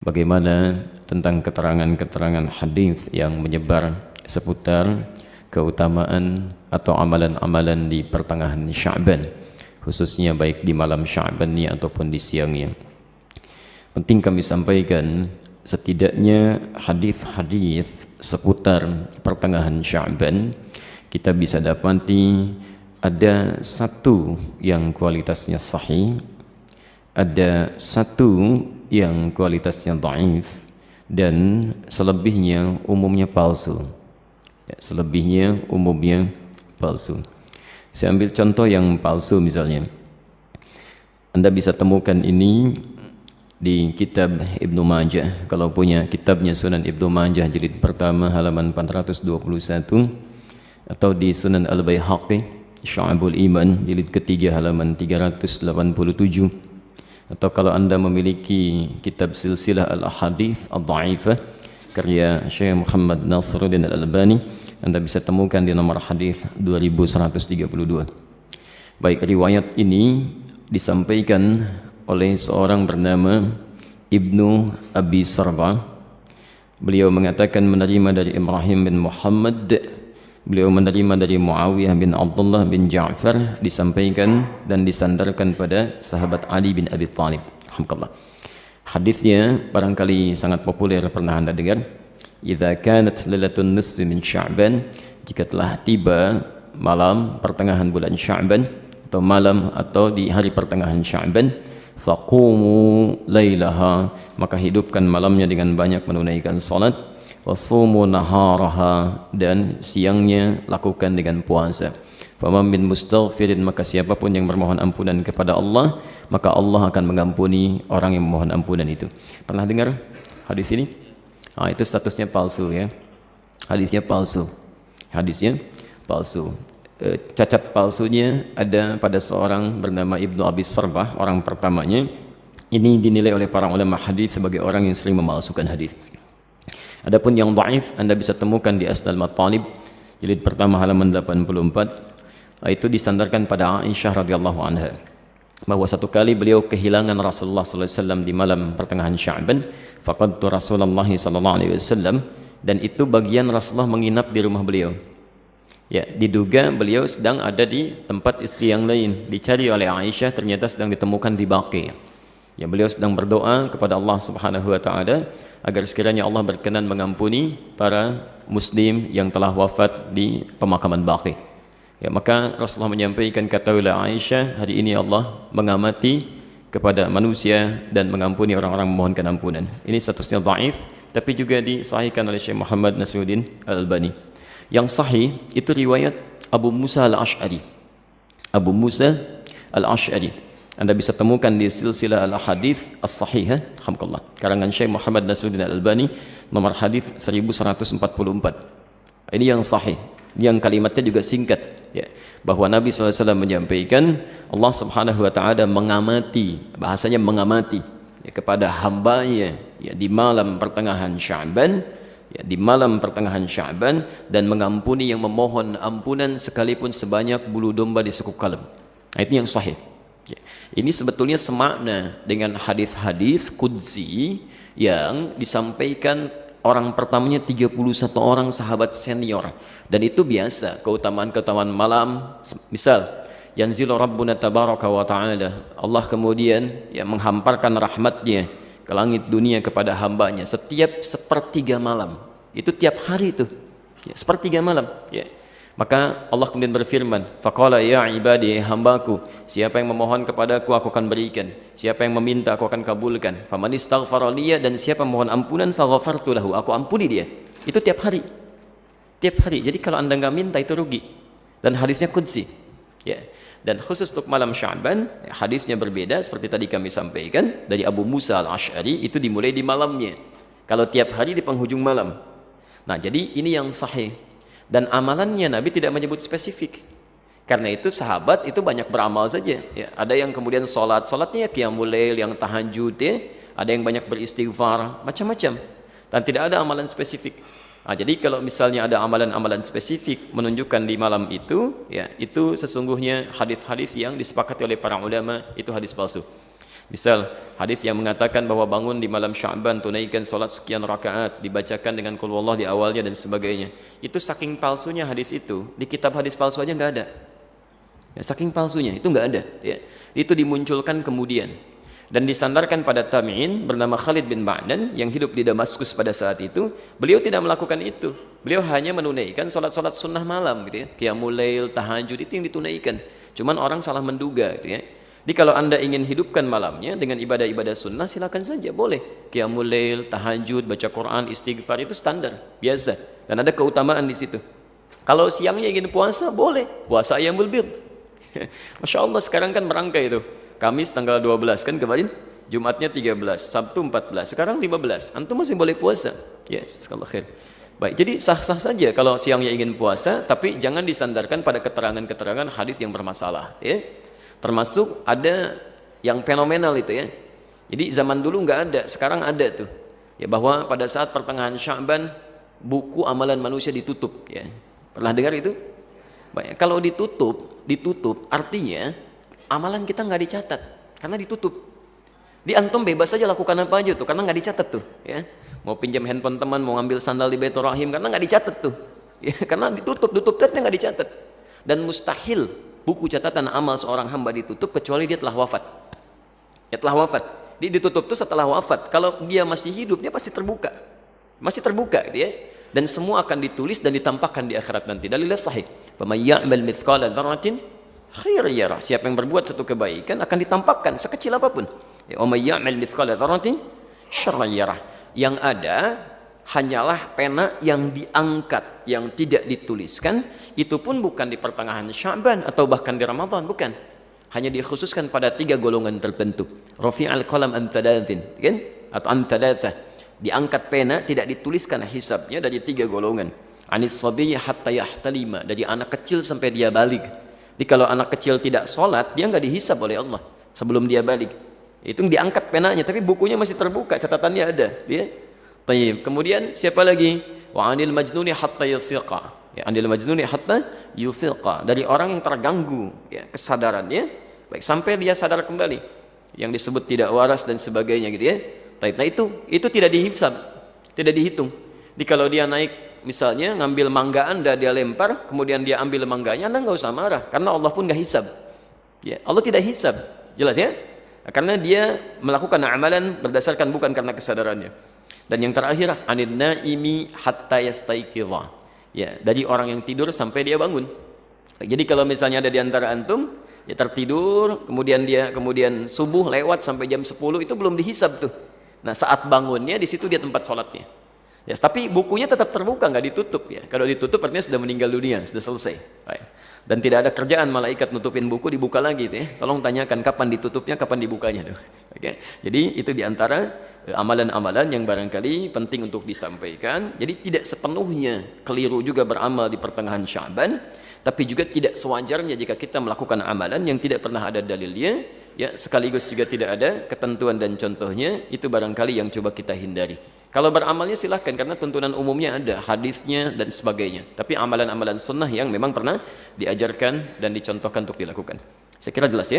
Bagaimana tentang keterangan-keterangan hadis yang menyebar seputar keutamaan atau amalan-amalan di pertengahan Sya'ban, khususnya baik di malam Sya'bannya ataupun di siangnya. Penting kami sampaikan, setidaknya hadis-hadis seputar pertengahan Sya'ban kita bisa dapati ada satu yang kualitasnya sahih, ada satu yang kualitasnya dhaif, dan selebihnya umumnya palsu. Selebihnya umumnya palsu. Saya ambil contoh yang palsu misalnya. Anda bisa temukan ini di kitab Ibnu Majah. Kalau punya kitabnya Sunan Ibnu Majah jilid pertama halaman 421, atau di Sunan Al-Baihaqi Syu'abul Iman jilid ketiga halaman 387, atau kalau Anda memiliki kitab Silsilah Al-Ahadits Ad-Dha'ifah karya Syekh Muhammad Nasiruddin Al-Albani, Anda bisa temukan di nomor hadis 2132. Baik, riwayat ini disampaikan oleh seorang bernama Ibnu Abi Sarba. Beliau mengatakan menerima dari Ibrahim bin Muhammad, beliau menerima dari Muawiyah bin Abdullah bin Ja'far, disampaikan dan disandarkan pada sahabat Ali bin Abi Thalib. Alhamdulillah. Hadisnya barangkali sangat populer, pernah Anda dengar. Idza kanat lailatun nisfi min Sya'ban, jika telah tiba malam pertengahan bulan Sya'ban atau malam atau di hari pertengahan Sya'ban, faqumu lailaha, maka hidupkan malamnya dengan banyak menunaikan salat, wasumu naharaha, dan siangnya lakukan dengan puasa. Faman min mustaghfirin, maka siapapun yang bermohon ampunan kepada Allah, maka Allah akan mengampuni orang yang memohon ampunan itu. Pernah dengar hadis ini? Itu statusnya palsu ya. Hadisnya palsu. Hadisnya palsu. Cacat palsunya ada pada seorang bernama Ibnu Abi Sarbah, orang pertamanya. Ini dinilai oleh para ulama hadis sebagai orang yang sering memalsukan hadis. Adapun yang dhaif Anda bisa temukan di Asnal Matalib jilid pertama halaman 84. Itu disandarkan pada Aisyah radhiyallahu anha bahwa satu kali beliau kehilangan Rasulullah sallallahu alaihi wasallam di malam pertengahan Sya'ban. Faqadtu Rasulullah sallallahu alaihi wasallam, dan itu bagian Rasulullah menginap di rumah beliau. Ya, diduga beliau sedang ada di tempat istri yang lain. Dicari oleh Aisyah, ternyata sedang ditemukan di Baqi. Ya, beliau sedang berdoa kepada Allah Subhanahu wa taala agar sekiranya Allah berkenan mengampuni para muslim yang telah wafat di pemakaman Baqi. Ya, maka Rasulullah menyampaikan, katakanlah Aisyah, hari ini Allah mengamati kepada manusia dan mengampuni orang-orang memohonkan ampunan. Ini statusnya dhaif, tapi juga disahihkan oleh Syekh Muhammad Nasiruddin Al-Albani. Yang sahih itu riwayat Abu Musa Al-Ash'ari. Abu Musa Al-Ash'ari Anda bisa temukan di Silsilah Al-Ahadits As-Sahihah, alhamdulillah, karangan Syekh Muhammad Nasiruddin Al-Albani, nomor hadis 1144. Ini yang sahih, yang kalimatnya juga singkat, ya, bahwa Nabi SAW menyampaikan Allah Subhanahu wa taala mengamati, bahasanya mengamati, ya, kepada hambanya, ya, di malam pertengahan Sya'ban, ya, di malam pertengahan Sya'ban, dan mengampuni yang memohon ampunan sekalipun sebanyak bulu domba di sekuk kalem. Itu yang sahih. Ya. Ini sebetulnya semakna dengan hadis-hadis qudsi yang disampaikan orang pertamanya 31 orang sahabat senior, dan itu biasa keutamaan-keutamaan malam. Misal yanzilu rabbuna tabaraka wa ta'ala, Allah kemudian yang menghamparkan rahmatnya ke langit dunia kepada hambanya setiap sepertiga malam. Itu tiap hari itu, ya, sepertiga malam, ya. Maka Allah kemudian berfirman, faqala ya ibadi, hambaku, siapa yang memohon kepadaku aku akan berikan, siapa yang meminta aku akan kabulkan, faman istaghfara liya, dan siapa mohon ampunan faghafartu lahu, aku ampuni dia. Itu tiap hari, tiap hari. Jadi kalau Anda nggak minta itu rugi, dan hadisnya qudsi, ya. Dan khusus untuk malam Sya'ban, hadisnya berbeda seperti tadi kami sampaikan dari Abu Musa Al-Ash'ari, itu dimulai di malamnya. Kalau tiap hari di penghujung malam. Nah, jadi ini yang sahih. Dan amalannya Nabi tidak menyebut spesifik. Karena itu sahabat itu banyak beramal saja, ya. Ada yang kemudian salatnya qiyamul lail, yang tahajud, ya. Ada yang banyak beristighfar, macam-macam. Dan tidak ada amalan spesifik. Nah, jadi kalau misalnya ada amalan-amalan spesifik menunjukkan di malam itu, ya, itu sesungguhnya hadis-hadis yang disepakati oleh para ulama itu hadis palsu. Misal hadis yang mengatakan bahwa bangun di malam Sya'ban, tunaikan salat sekian rakaat, dibacakan dengan qul huwallah di awalnya dan sebagainya. Itu saking palsunya hadis itu, di kitab hadis palsu aja nggak ada. Ya, saking palsunya itu nggak ada. Ya. Itu dimunculkan kemudian dan disandarkan pada tabi'in bernama Khalid bin Ma'dan yang hidup di Damaskus pada saat itu. Beliau tidak melakukan itu. Beliau hanya menunaikan salat-salat sunnah malam, gitu ya. Qiyamul lail, tahajud itu yang ditunaikan. Cuman orang salah menduga, gitu ya. Jadi kalau Anda ingin hidupkan malamnya dengan ibadah-ibadah sunnah, silakan saja, boleh. Qiyamul lail, tahajud, baca Quran, istighfar, itu standar, biasa. Dan ada keutamaan di situ. Kalau siangnya ingin puasa, boleh. Puasa ayyamul bid. Masya Allah, sekarang kan merangkai itu. Kamis tanggal 12 kan kemarin, Jumatnya 13, Sabtu 14, sekarang 15. Antum masih boleh puasa. Ya, sekali khair. Baik, jadi sah-sah saja kalau siangnya ingin puasa, tapi jangan disandarkan pada keterangan-keterangan hadis yang bermasalah, ya. Termasuk ada yang fenomenal itu, ya. Jadi zaman dulu nggak ada, sekarang ada tuh. Ya, bahwa pada saat pertengahan Sya'ban buku amalan manusia ditutup, ya. Pernah dengar itu? Baik, kalau ditutup artinya amalan kita nggak dicatat karena ditutup. Di antum bebas saja lakukan apa aja tuh karena nggak dicatat tuh, ya. Mau pinjam handphone teman, mau ngambil sandal di Baitur Rahim karena nggak dicatat tuh, ya, karena tutup ternyata nggak dicatat. Dan mustahil buku catatan amal seorang hamba ditutup kecuali dia telah wafat. Ya, telah wafat. Dia ditutup tuh setelah wafat. Kalau dia masih hidup, dia pasti terbuka, gitu ya. Dan semua akan ditulis dan ditampakkan di akhirat nanti. Dalilnya sahih. Faman ya'mal mithqala dzarratin khairan yarah. Siapa yang berbuat satu kebaikan akan ditampakkan sekecil apapun. Ya, wa may ya'mal mithqala dzarratin syarran yarah. Yang ada hanyalah pena yang diangkat, yang tidak dituliskan. Itu pun bukan di pertengahan Sya'ban atau bahkan di Ramadan, bukan. Hanya dikhususkan pada 3 golongan tertentu. Rafi'al qalam an thalathin, kan? Atau an thalathah. Diangkat pena, tidak dituliskan hisabnya dari 3 golongan. Anis sabiyyi hatta yahtalima, dari anak kecil sampai dia balik. Jadi kalau anak kecil tidak sholat, dia nggak dihisab oleh Allah sebelum dia balik. Itu diangkat penanya, tapi bukunya masih terbuka, catatannya ada. Ya. Tayyib. Kemudian siapa lagi? Wa anil majnuni hatta yufiqa. Ya, anil majnuni hatta yufiqa, dari orang yang terganggu, ya, kesadarannya, baik sampai dia sadar kembali, yang disebut tidak waras dan sebagainya, gitu ya. Tayyib. Nah itu tidak dihisab, tidak dihitung. Jadi kalau dia naik misalnya ngambil mangga Anda, dia lempar, kemudian dia ambil mangganya, Anda nggak usah marah, karena Allah pun nggak hisab. Ya, Allah tidak hisab, jelas ya. Karena dia melakukan amalan berdasarkan bukan karena kesadarannya. Dan yang terakhir, anin naimi hatta yastaiqidha. Ya, dari orang yang tidur sampai dia bangun. Jadi kalau misalnya ada di antara antum, ya tertidur, kemudian subuh lewat sampai jam 10, itu belum dihisab tuh. Nah, saat bangunnya di situ dia tempat sholatnya. Ya, tapi bukunya tetap terbuka, nggak ditutup, ya. Kalau ditutup artinya sudah meninggal dunia, sudah selesai. Baik. Dan tidak ada kerjaan malaikat nutupin buku, dibuka lagi, ya. Tolong tanyakan kapan ditutupnya, kapan dibukanya tuh. Oke. Jadi itu diantara amalan-amalan yang barangkali penting untuk disampaikan. Jadi tidak sepenuhnya keliru juga beramal di pertengahan Sya'ban, tapi juga tidak sewajarnya jika kita melakukan amalan yang tidak pernah ada dalilnya, ya, sekaligus juga tidak ada ketentuan dan contohnya. Itu barangkali yang coba kita hindari. Kalau beramalnya silahkan, karena tuntunan umumnya ada, hadisnya dan sebagainya. Tapi amalan-amalan sunnah yang memang pernah diajarkan dan dicontohkan untuk dilakukan. Saya kira jelas, ya.